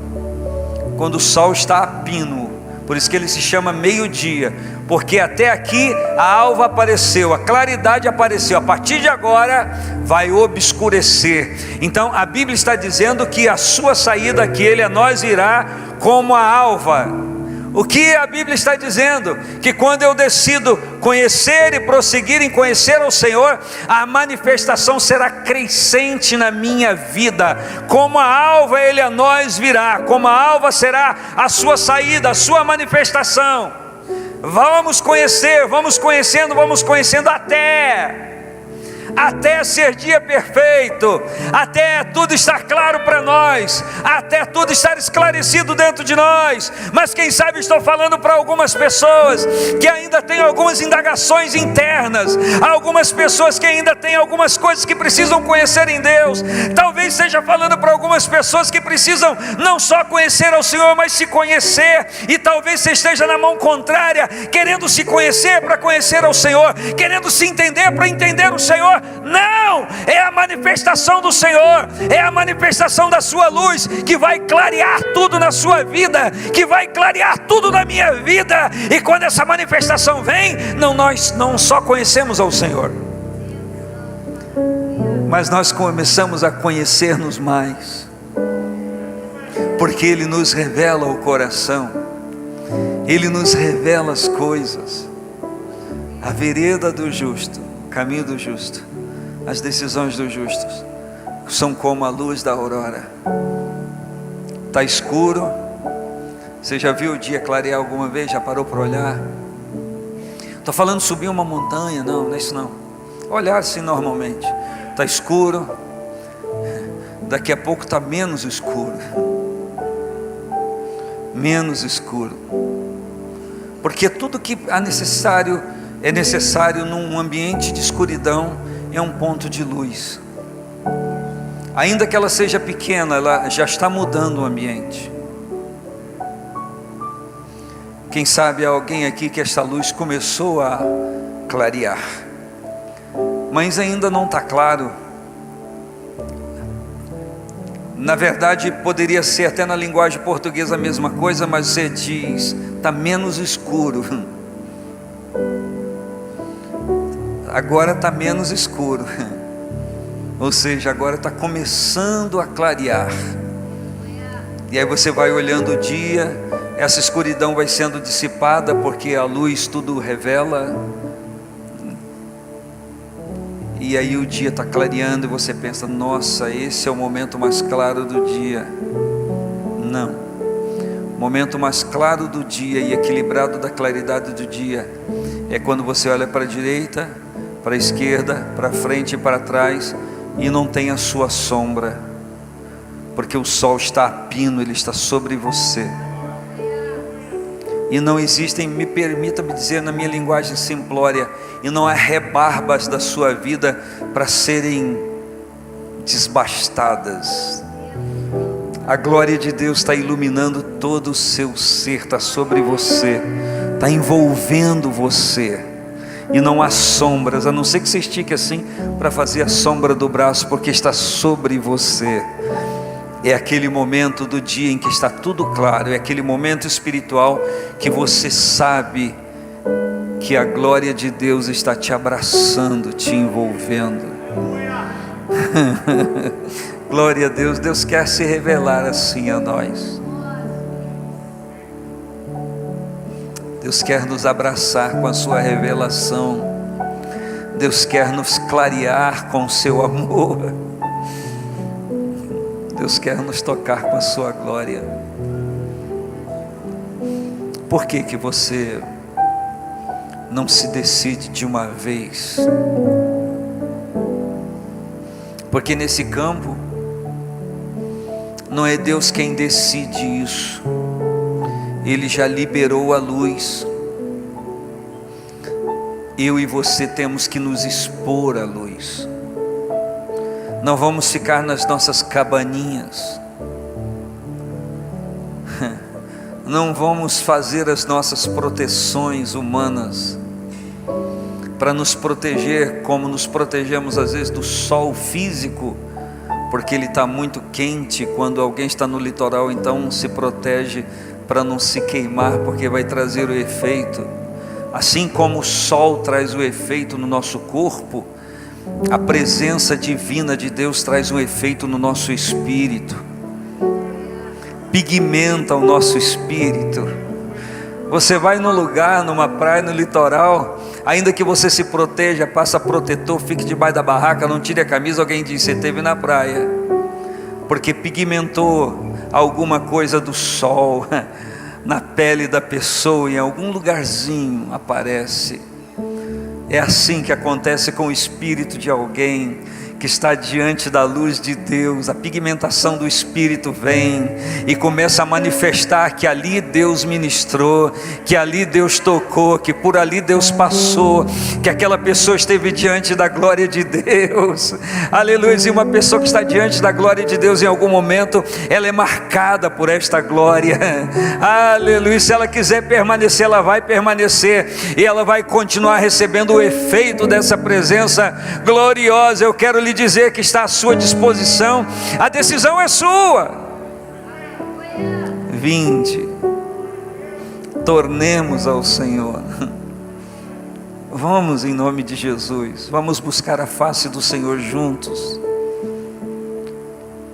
quando o sol está a pino. Por isso que ele se chama meio-dia, porque até aqui a alva apareceu, a claridade apareceu. A partir de agora vai obscurecer. Então a Bíblia está dizendo que a sua saída, que Ele a nós virá como a alva. O que a Bíblia está dizendo? Que quando eu decido conhecer e prosseguir em conhecer ao Senhor, a manifestação será crescente na minha vida. Como a alva Ele a nós virá, como a alva será a sua saída, a sua manifestação. Vamos conhecer, vamos conhecendo até ser dia perfeito, até tudo estar claro para nós, até tudo estar esclarecido dentro de nós. Mas quem sabe estou falando para algumas pessoas que ainda têm algumas indagações internas, algumas pessoas que ainda têm algumas coisas que precisam conhecer em Deus. Talvez esteja falando para algumas pessoas que precisam não só conhecer ao Senhor, mas se conhecer. E talvez você esteja na mão contrária, querendo se conhecer para conhecer ao Senhor, querendo se entender para entender o Senhor, Não! É a manifestação do Senhor, é a manifestação da sua luz, que vai clarear tudo na sua vida, que vai clarear tudo na minha vida. E quando essa manifestação vem, nós não só conhecemos ao Senhor, mas nós começamos a conhecer-nos mais, porque Ele nos revela o coração, Ele nos revela as coisas, a vereda do justo, o caminho do justo, as decisões dos justos, são como a luz da aurora. Está escuro, você já viu o dia clarear alguma vez? Já parou para olhar? Estou falando subir uma montanha, não é isso não, olhar assim normalmente. Está escuro, daqui a pouco está menos escuro, porque tudo que é necessário num ambiente de escuridão é um ponto de luz, ainda que ela seja pequena, ela já está mudando o ambiente. Quem sabe há alguém aqui que esta luz começou a clarear, mas ainda não está claro. Na verdade, poderia ser até na linguagem portuguesa a mesma coisa, mas você diz, está menos escuro. Agora está menos escuro, ou seja, agora está começando a clarear. E aí você vai olhando o dia, essa escuridão vai sendo dissipada, porque a luz tudo revela. E aí o dia está clareando e você pensa, nossa, esse é o momento mais claro do dia. Não, o momento mais claro do dia e equilibrado da claridade do dia é quando você olha para a direita, para a esquerda, para frente e para trás, e não tem a sua sombra, porque o sol está a pino, ele está sobre você. E não existem, permita-me dizer na minha linguagem simplória, e não há rebarbas da sua vida para serem desbastadas. A glória de Deus está iluminando todo o seu ser, está sobre você, está envolvendo você, e não há sombras, a não ser que você estique assim para fazer a sombra do braço, porque está sobre você. É aquele momento do dia em que está tudo claro, é aquele momento espiritual que você sabe que a glória de Deus está te abraçando, te envolvendo. Glória a Deus, Deus quer se revelar assim a nós. Deus quer nos abraçar com a sua revelação, Deus quer nos clarear com o seu amor, Deus quer nos tocar com a sua glória. Por que que você não se decide de uma vez? Porque nesse campo não é Deus quem decide isso, Ele já liberou a luz. Eu e você temos que nos expor à luz. Não vamos ficar nas nossas cabaninhas, não vamos fazer as nossas proteções humanas para nos proteger, como nos protegemos às vezes do sol físico, porque ele está muito quente. Quando alguém está no litoral, então se protege para não se queimar, porque vai trazer o efeito. Assim como o sol traz o efeito no nosso corpo, a presença divina de Deus traz um efeito no nosso espírito, pigmenta o nosso espírito. Você vai num lugar, numa praia, no litoral, ainda que você se proteja, passa protetor, fique debaixo da barraca, não tire a camisa, alguém diz, você esteve na praia, porque pigmentou alguma coisa do sol na pele da pessoa, em algum lugarzinho aparece. É assim que acontece com o espírito de alguém que está diante da luz de Deus, a pigmentação do Espírito vem e começa a manifestar que ali Deus ministrou, que ali Deus tocou, que por ali Deus passou, que aquela pessoa esteve diante da glória de Deus. Aleluia. E uma pessoa que está diante da glória de Deus, em algum momento ela é marcada por esta glória. Aleluia. Se ela quiser permanecer, ela vai permanecer e ela vai continuar recebendo o efeito dessa presença gloriosa. Eu quero lhe dizer que está à sua disposição, a decisão é sua. Vinde, tornemos ao Senhor. Vamos, em nome de Jesus, vamos buscar a face do Senhor juntos.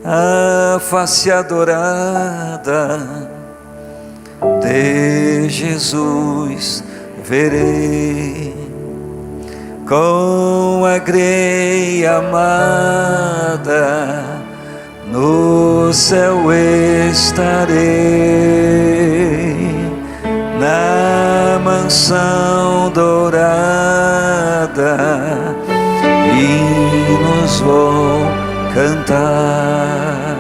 A face adorada de Jesus verei, com a grei amada no céu estarei, na mansão dourada, hinos vou cantar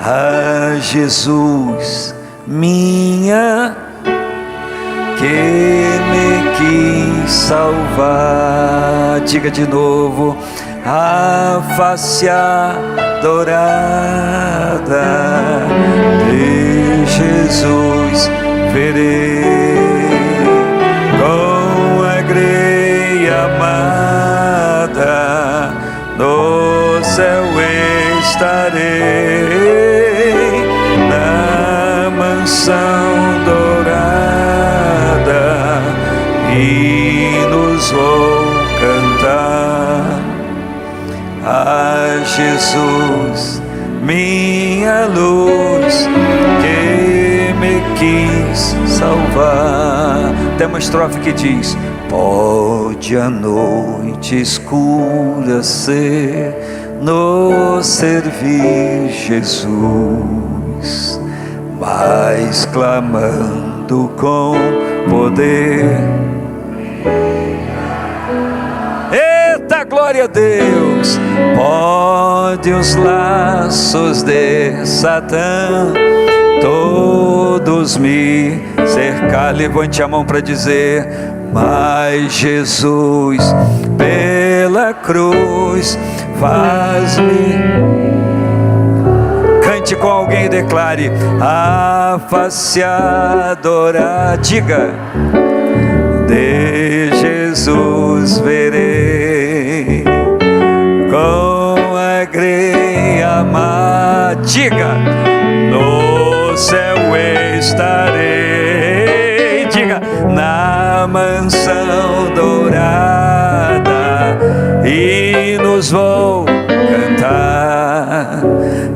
a Jesus, minha, que me quis salvar. Diga de novo: a face adorada de Jesus verei, com a grei amada no céu estarei, na mansão dourada, hinos vou cantar a Jesus, minha luz, que me quis salvar. Tem uma estrofe que diz: pode a noite escura ser, nos servir Jesus, mas clamando com poder. Eita, glória a Deus! Pode os laços de Satã todos me cercar. Levante a mão para dizer: mas Jesus pela cruz faz-me. Cante com alguém e declare: a face adorada. Diga: de Jesus verei, com a grei amada. Diga: no céu estarei. Diga: na mansão dourada, hinos vou cantar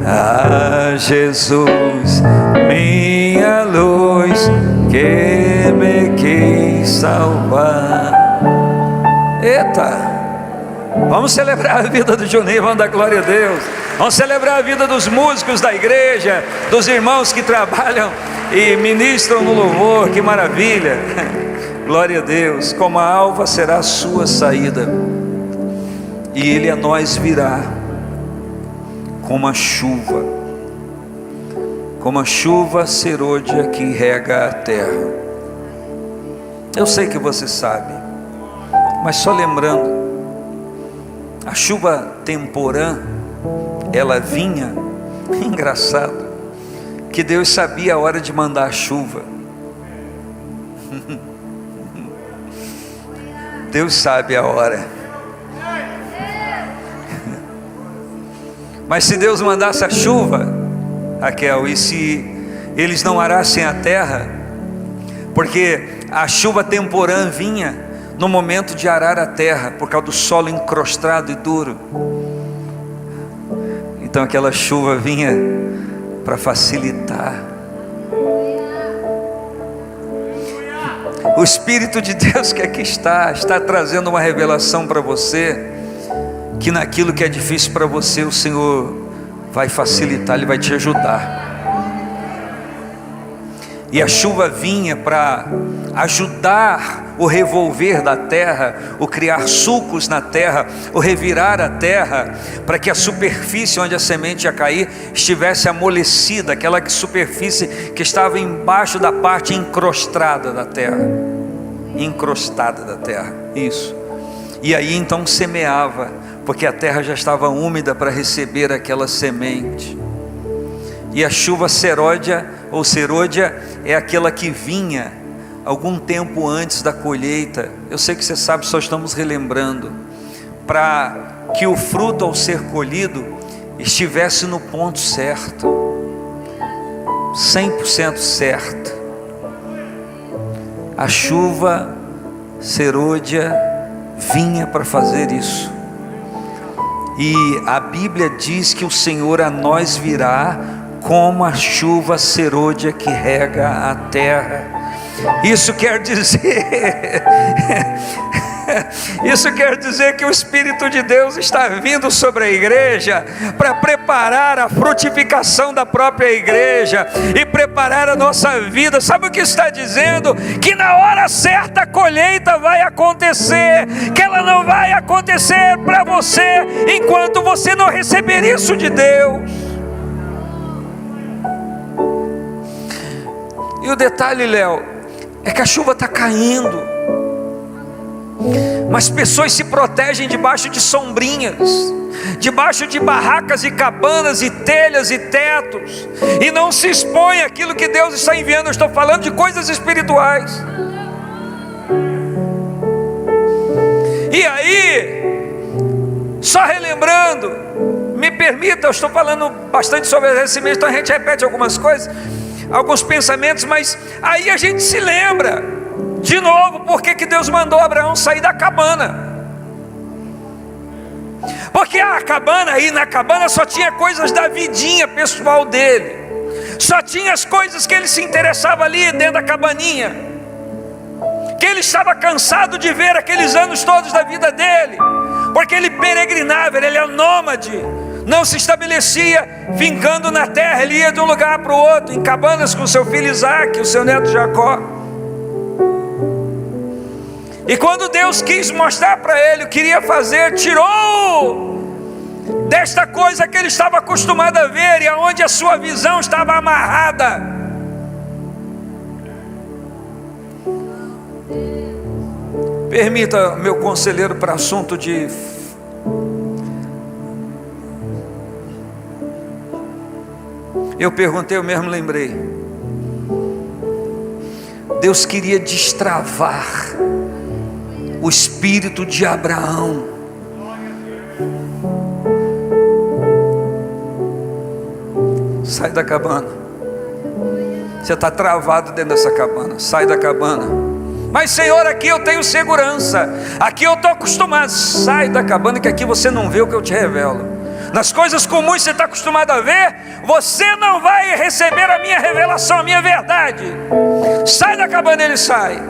a Jesus, minha luz, que me quis salvar. Eita! Vamos celebrar a vida do Juninho, vamos dar glória a Deus. Vamos celebrar a vida dos músicos da igreja, dos irmãos que trabalham e ministram no louvor. Que maravilha! Glória a Deus. Como a alva será a sua saída, e Ele a nós virá como a chuva serôdia que rega a terra. Eu sei que você sabe, mas só lembrando, a chuva temporã, ela vinha, engraçado, que Deus sabia a hora de mandar a chuva. Deus sabe a hora. Mas se Deus mandasse a chuva, Raquel, e se eles não arassem a terra, porque a chuva temporã vinha no momento de arar a terra, por causa do solo encrostado e duro. Então aquela chuva vinha para facilitar. O Espírito de Deus que aqui está trazendo uma revelação para você, que naquilo que é difícil para você, o Senhor vai facilitar, Ele vai te ajudar. E a chuva vinha para ajudar o revolver da terra, o criar sulcos na terra, o revirar a terra, para que a superfície onde a semente ia cair estivesse amolecida, aquela superfície que estava embaixo da parte encrostada da terra. Encrostada da terra, isso. E aí então semeava, porque a terra já estava úmida para receber aquela semente. E a chuva serôdia ou serôdia é aquela que vinha algum tempo antes da colheita. Eu sei que você sabe, só estamos relembrando, para que o fruto ao ser colhido estivesse no ponto certo, 100% certo. A chuva serôdia vinha para fazer isso. E a Bíblia diz que o Senhor a nós virá como a chuva serôdia que rega a terra. Isso quer dizer isso quer dizer que o Espírito de Deus está vindo sobre a igreja para preparar a frutificação da própria igreja e preparar a nossa vida. Sabe o que está dizendo? Que na hora certa a colheita vai acontecer, que ela não vai acontecer para você enquanto você não receber isso de Deus. E o detalhe, Léo, é que a chuva está caindo, mas pessoas se protegem debaixo de sombrinhas, debaixo de barracas e cabanas e telhas e tetos, e não se expõe àquilo que Deus está enviando. Eu estou falando de coisas espirituais. E aí, só relembrando, me permita, eu estou falando bastante sobre esse mês, então a gente repete algumas coisas, alguns pensamentos, mas aí a gente se lembra de novo por que Deus mandou Abraão sair da cabana. Porque a cabana, aí na cabana só tinha coisas da vidinha pessoal dele, só tinha as coisas que ele se interessava ali dentro da cabaninha, que ele estava cansado de ver aqueles anos todos da vida dele, porque ele peregrinava, ele era nômade, não se estabelecia fincando na terra, ele ia de um lugar para o outro, em cabanas com seu filho Isaac, o seu neto Jacó. E quando Deus quis mostrar para ele o que iria fazer, tirou desta coisa que ele estava acostumado a ver e aonde a sua visão estava amarrada. Permita, meu conselheiro, para assunto de eu perguntei, eu mesmo lembrei. Deus queria destravar o espírito de Abraão. Sai da cabana. Você está travado dentro dessa cabana. Sai da cabana. Mas Senhor, aqui eu tenho segurança, aqui eu estou acostumado. Sai da cabana, que aqui você não vê o que eu te revelo. Nas coisas comuns você está acostumado a ver, você não vai receber a minha revelação, a minha verdade. Sai da cabana, ele sai.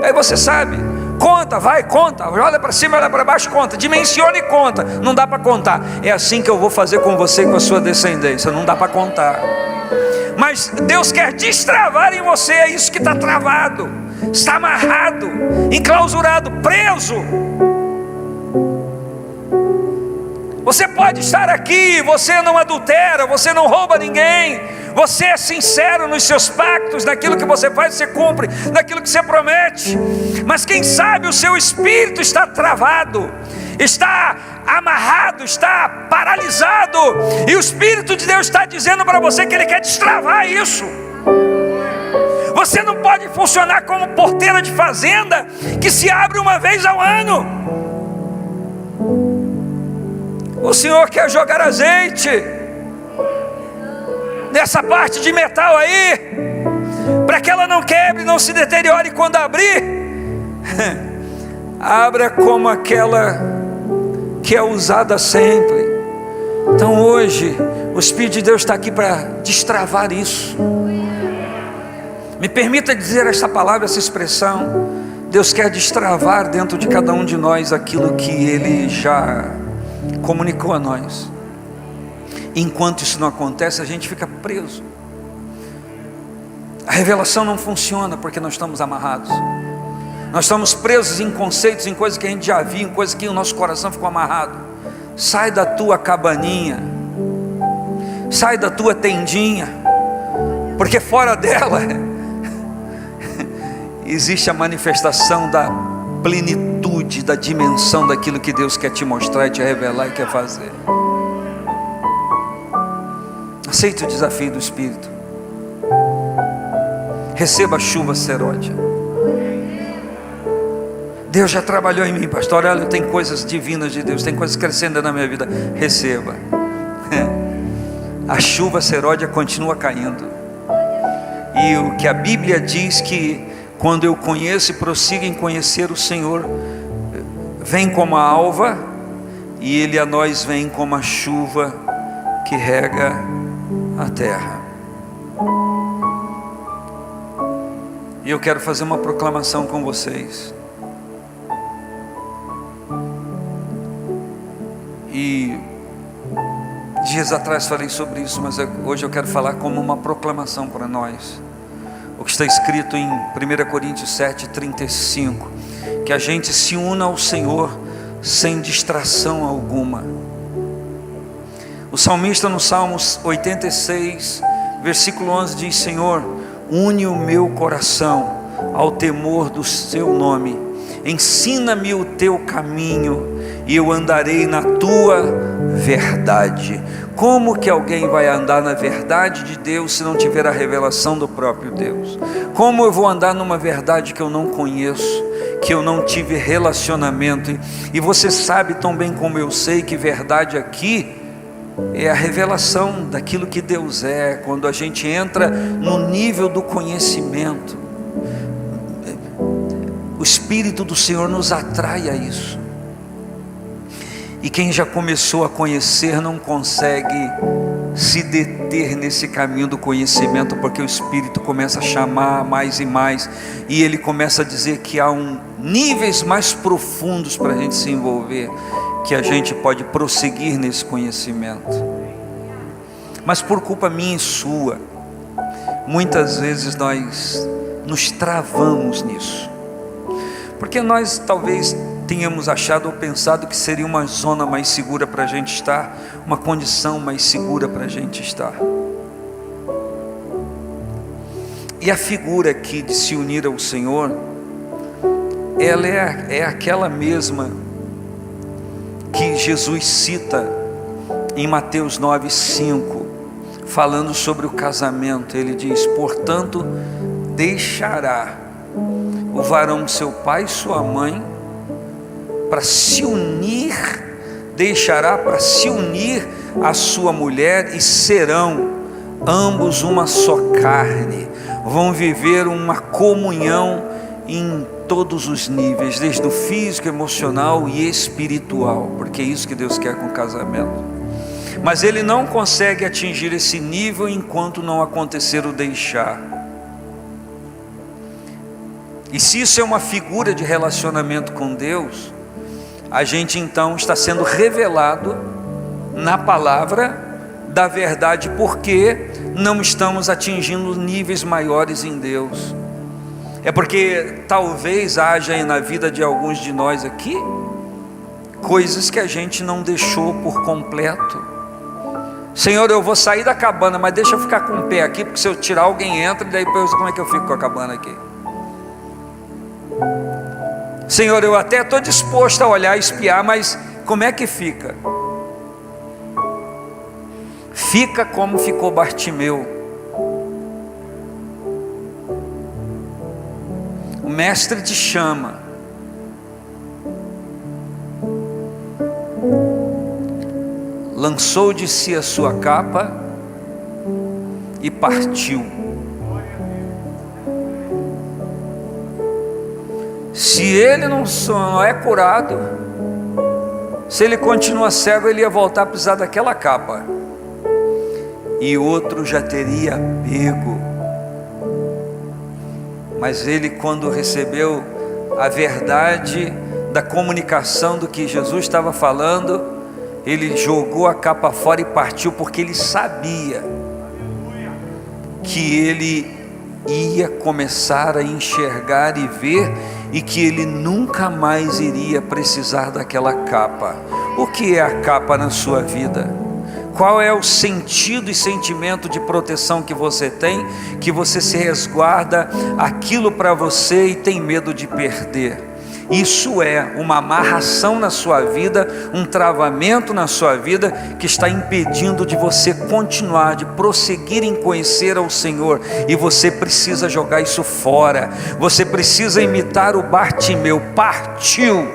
Aí você sabe, conta, vai, conta, olha para cima, olha para baixo, conta, dimensiona e conta. Não dá para contar. É assim que eu vou fazer com você e com a sua descendência. Não dá para contar. Mas Deus quer destravar em você, é isso que está travado, está amarrado, enclausurado, preso. Você pode estar aqui, você não adultera, você não rouba ninguém, você é sincero nos seus pactos, naquilo que você faz você cumpre, naquilo que você promete. Mas quem sabe o seu espírito está travado, está amarrado, está paralisado, e o Espírito de Deus está dizendo para você que Ele quer destravar isso. Você não pode funcionar como porteira de fazenda que se abre uma vez ao ano. O Senhor quer jogar azeite nessa parte de metal aí, para que ela não quebre, não se deteriore quando abrir. Abra como aquela que é usada sempre. Então hoje o Espírito de Deus está aqui para destravar isso. Me permita dizer esta palavra, essa expressão. Deus quer destravar dentro de cada um de nós aquilo que Ele já comunicou a nós. Enquanto isso não acontece, a gente fica preso. A revelação não funciona porque nós estamos amarrados. Nós estamos presos em conceitos, em coisas que a gente já viu, em coisas que o nosso coração ficou amarrado. Sai da tua cabaninha, sai da tua tendinha, porque fora dela existe a manifestação da plenitude, da dimensão daquilo que Deus quer te mostrar e te revelar e quer fazer. Aceite o desafio do Espírito. Receba a chuva seródia. Deus já trabalhou em mim, pastor. Olha, tem coisas divinas de Deus, tem coisas crescendo na minha vida. Receba. A chuva seródia continua caindo. E o que a Bíblia diz que quando eu conheço e prossigo em conhecer o Senhor, vem como a alva, e Ele a nós vem como a chuva que rega a terra. E eu quero fazer uma proclamação com vocês. E dias atrás falei sobre isso, mas hoje eu quero falar como uma proclamação para nós. O que está escrito em 1 Coríntios 7:35, que a gente se una ao Senhor sem distração alguma. O salmista no Salmos 86, versículo 11 diz: Senhor, une o meu coração ao temor do seu nome, ensina-me o teu caminho e eu andarei na tua verdade. Como que alguém vai andar na verdade de Deus se não tiver a revelação do próprio Deus? Como eu vou andar numa verdade que eu não conheço, que eu não tive relacionamento? E você sabe tão bem como eu sei que verdade aqui é a revelação daquilo que Deus é. Quando a gente entra no nível do conhecimento, o Espírito do Senhor nos atrai a isso. E quem já começou a conhecer não consegue se deter nesse caminho do conhecimento, porque o Espírito começa a chamar mais e mais, e ele começa a dizer que há níveis mais profundos para a gente se envolver, que a gente pode prosseguir nesse conhecimento. Mas por culpa minha e sua, muitas vezes nós nos travamos nisso, porque nós talvez tenhamos achado ou pensado que seria uma zona mais segura para a gente estar, uma condição mais segura para a gente estar. E a figura aqui de se unir ao Senhor, ela é aquela mesma que Jesus cita em Mateus 9:5, falando sobre o casamento. Ele diz: portanto, deixará o varão seu pai e sua mãe para se unir, deixará para se unir à sua mulher, e serão ambos uma só carne. Vão viver uma comunhão em todos os níveis, desde o físico, emocional e espiritual, porque é isso que Deus quer com o casamento. Mas Ele não consegue atingir esse nível enquanto não acontecer o deixar. E se isso é uma figura de relacionamento com Deus, a gente então está sendo revelado na palavra da verdade, porque não estamos atingindo níveis maiores em Deus. É porque talvez haja aí na vida de alguns de nós aqui coisas que a gente não deixou por completo. Senhor, eu vou sair da cabana, mas deixa eu ficar com o pé aqui, porque se eu tirar alguém entra, e daí depois como é que eu fico com a cabana aqui? Senhor, eu até estou disposto a olhar e espiar, mas como é que fica? Fica como ficou Bartimeu. O mestre te chama, lançou de si a sua capa e partiu. Se ele não é curado, se ele continua cego, ele ia voltar a precisar daquela capa, e outro já teria pego. Mas ele, quando recebeu a verdade da comunicação do que Jesus estava falando, ele jogou a capa fora e partiu, porque ele sabia que ele ia começar a enxergar e ver, e que ele nunca mais iria precisar daquela capa. O que é a capa na sua vida? Qual é o sentido e sentimento de proteção que você tem, que você se resguarda aquilo para você e tem medo de perder? Isso é uma amarração na sua vida, um travamento na sua vida, que está impedindo de você continuar, de prosseguir em conhecer ao Senhor. E você precisa jogar isso fora. Você precisa imitar o Bartimeu. Partiu,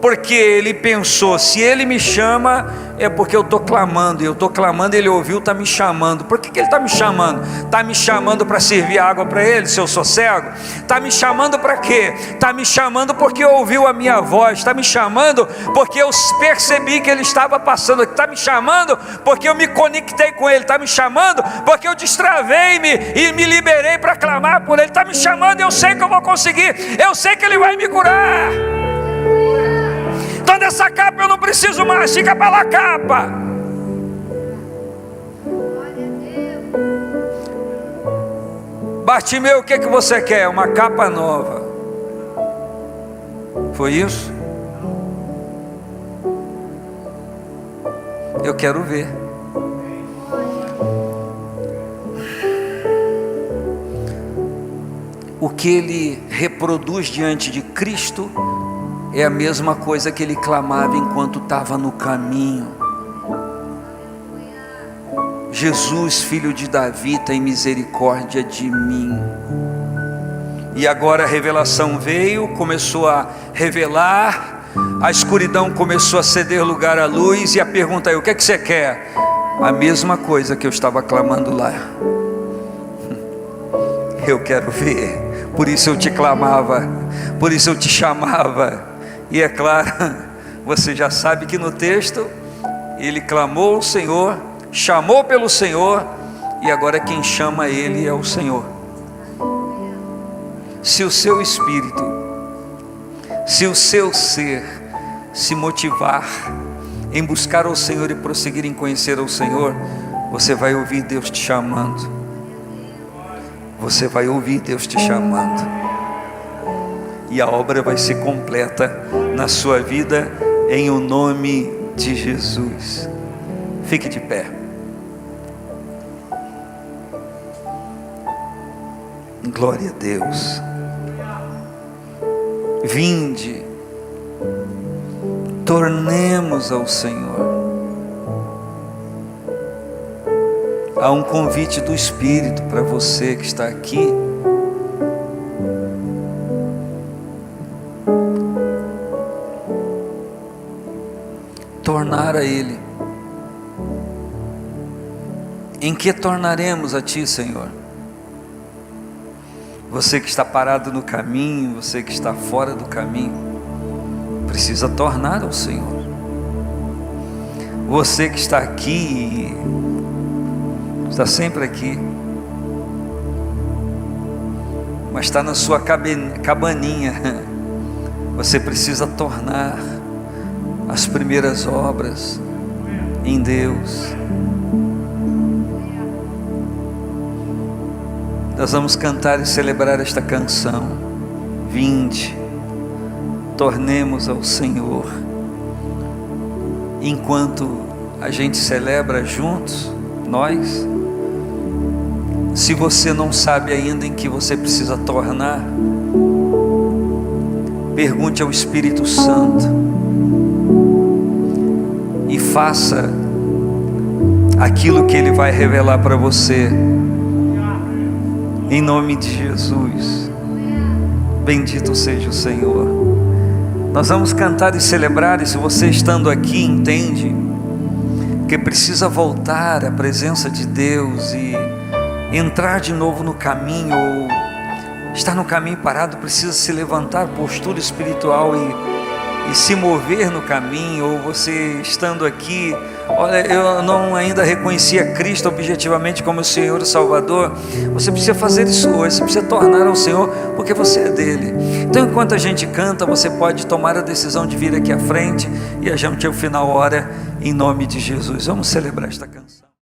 porque ele pensou: se ele me chama, é porque eu estou clamando, e eu estou clamando, ele ouviu, está me chamando. Por que ele está me chamando? Está me chamando para servir água para ele, se eu sou cego? Está me chamando para quê? Está me chamando porque ouviu a minha voz, está me chamando porque eu percebi que ele estava passando, está me chamando porque eu me conectei com ele, está me chamando porque eu destravei-me e me liberei para clamar por ele, está me chamando, eu sei que eu vou conseguir, eu sei que ele vai me curar. Então dessa capa eu não preciso mais, fica para lá a capa. Bartimeu, o que você quer? Uma capa nova. Foi isso? Eu quero ver. O que ele reproduz diante de Cristo é a mesma coisa que ele clamava enquanto estava no caminho. Jesus, filho de Davi, tem misericórdia de mim. E agora a revelação veio, começou a revelar, a escuridão começou a ceder lugar à luz, e a pergunta é: o que é que você quer? A mesma coisa que eu estava clamando lá. Eu quero ver, por isso eu te clamava, por isso eu te chamava. E é claro, você já sabe que no texto, ele clamou ao Senhor, chamou pelo Senhor, e agora quem chama ele é o Senhor. Se o seu espírito, se o seu ser se motivar em buscar ao Senhor e prosseguir em conhecer ao Senhor, você vai ouvir Deus te chamando. Você vai ouvir Deus te chamando. E a obra vai ser completa na sua vida, em o nome de Jesus. Fique de pé. Glória a Deus. Vinde, tornemos ao Senhor. Há um convite do Espírito para você que está aqui. Tornar a Ele. Em que tornaremos a Ti, Senhor? Você que está parado no caminho, você que está fora do caminho, precisa tornar ao Senhor. Você que está aqui, está sempre aqui, mas está na sua cabaninha, você precisa tornar as primeiras obras em Deus. Nós vamos cantar e celebrar esta canção. Vinde, tornemos ao Senhor. Enquanto a gente celebra juntos, nós, se você não sabe ainda em que você precisa tornar, pergunte ao Espírito Santo e faça aquilo que Ele vai revelar para você, em nome de Jesus. Bendito seja o Senhor. Nós vamos cantar e celebrar, e se você estando aqui entende que precisa voltar à presença de Deus e entrar de novo no caminho, ou está no caminho parado, precisa se levantar, postura espiritual e se mover no caminho, ou você estando aqui, olha, eu não ainda reconhecia Cristo objetivamente como o Senhor e Salvador, você precisa fazer isso hoje, você precisa tornar ao Senhor, porque você é dele. Então enquanto a gente canta, você pode tomar a decisão de vir aqui à frente, e a gente ao final ora em nome de Jesus. Vamos celebrar esta canção.